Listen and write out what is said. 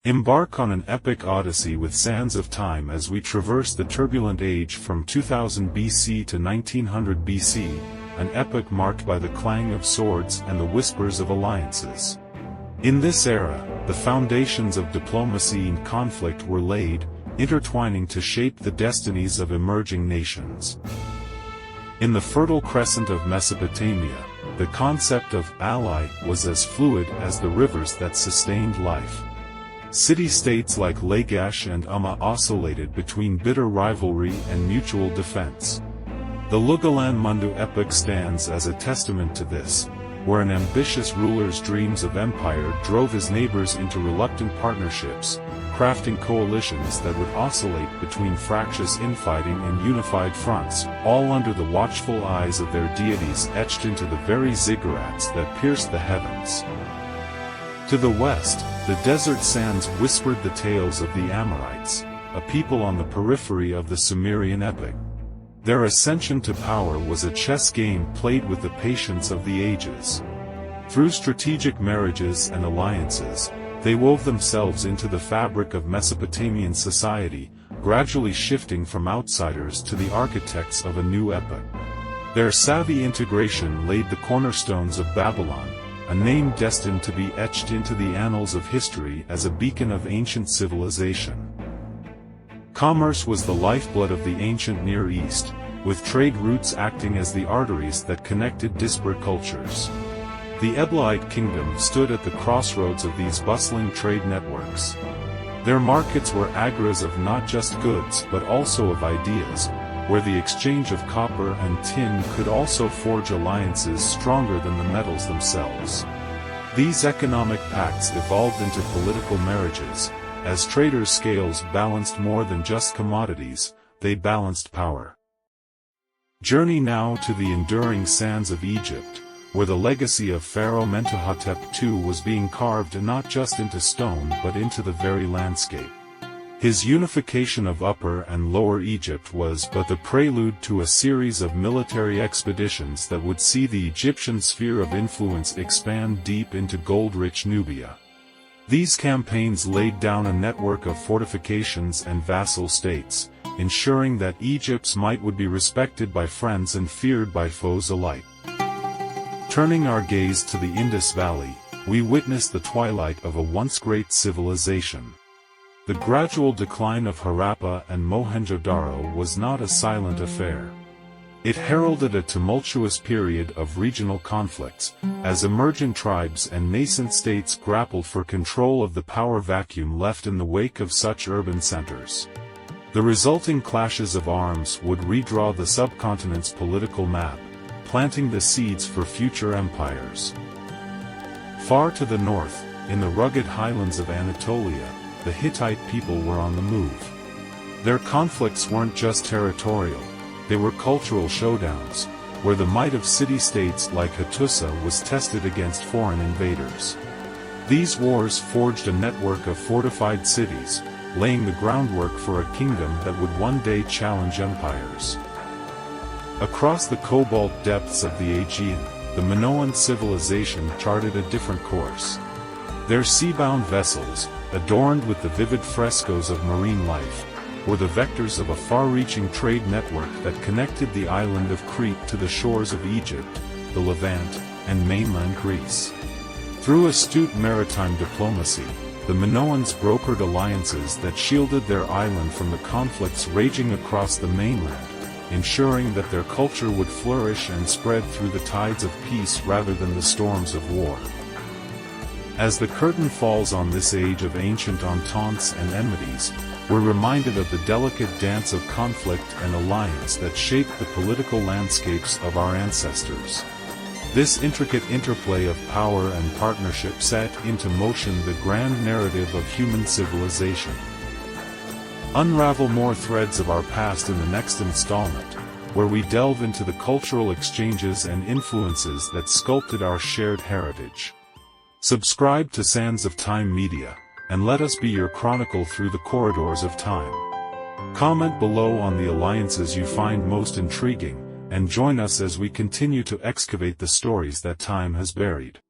Embark on an epic odyssey with Sands of Time as we traverse the turbulent age from 2000 BC to 1900 BC, an epoch marked by the clang of swords and the whispers of alliances. In this era, the foundations of diplomacy and conflict were laid, intertwining to shape the destinies of emerging nations. In the Fertile Crescent of Mesopotamia, the concept of ally was as fluid as the rivers that sustained life. City-states like Lagash and Umma oscillated between bitter rivalry and mutual defense. The Lugalan Mundu epic stands as a testament to this, where an ambitious ruler's dreams of empire drove his neighbors into reluctant partnerships, crafting coalitions that would oscillate between fractious infighting and unified fronts, all under the watchful eyes of their deities etched into the very ziggurats that pierced the heavens. To the west, the desert sands whispered the tales of the Amorites, a people on the periphery of the Sumerian epic. Their ascension to power was a chess game played with the patience of the ages. Through strategic marriages and alliances, they wove themselves into the fabric of Mesopotamian society, gradually shifting from outsiders to the architects of a new epoch. Their savvy integration laid the cornerstones of Babylon, a name destined to be etched into the annals of history as a beacon of ancient civilization. Commerce was the lifeblood of the ancient Near East, with trade routes acting as the arteries that connected disparate cultures. The Eblite kingdom stood at the crossroads of these bustling trade networks. Their markets were agras of not just goods but also of ideas, where the exchange of copper and tin could also forge alliances stronger than the metals themselves. These economic pacts evolved into political marriages, as traders' scales balanced more than just commodities, they balanced power. Journey now to the enduring sands of Egypt, where the legacy of Pharaoh Mentuhotep II was being carved not just into stone but into the very landscape. His unification of Upper and Lower Egypt was but the prelude to a series of military expeditions that would see the Egyptian sphere of influence expand deep into gold-rich Nubia. These campaigns laid down a network of fortifications and vassal states, ensuring that Egypt's might would be respected by friends and feared by foes alike. Turning our gaze to the Indus Valley, we witness the twilight of a once great civilization. The gradual decline of Harappa and Mohenjo-Daro was not a silent affair. It heralded a tumultuous period of regional conflicts, as emergent tribes and nascent states grappled for control of the power vacuum left in the wake of such urban centers. The resulting clashes of arms would redraw the subcontinent's political map, planting the seeds for future empires. Far to the north, in the rugged highlands of Anatolia, the Hittite people were on the move. Their conflicts weren't just territorial, they were cultural showdowns, where the might of city-states like Hattusa was tested against foreign invaders. These wars forged a network of fortified cities, laying the groundwork for a kingdom that would one day challenge empires. Across the cobalt depths of the Aegean, the Minoan civilization charted a different course. Their sea-bound vessels, adorned with the vivid frescoes of marine life, were the vectors of a far-reaching trade network that connected the island of Crete to the shores of Egypt, the Levant, and mainland Greece. Through astute maritime diplomacy, the Minoans brokered alliances that shielded their island from the conflicts raging across the mainland, ensuring that their culture would flourish and spread through the tides of peace rather than the storms of war. As the curtain falls on this age of ancient ententes and enmities, we're reminded of the delicate dance of conflict and alliance that shaped the political landscapes of our ancestors. This intricate interplay of power and partnership set into motion the grand narrative of human civilization. Unravel more threads of our past in the next installment, where we delve into the cultural exchanges and influences that sculpted our shared heritage. Subscribe to Sands of Time Media, and let us be your chronicle through the corridors of time. Comment below on the alliances you find most intriguing, and join us as we continue to excavate the stories that time has buried.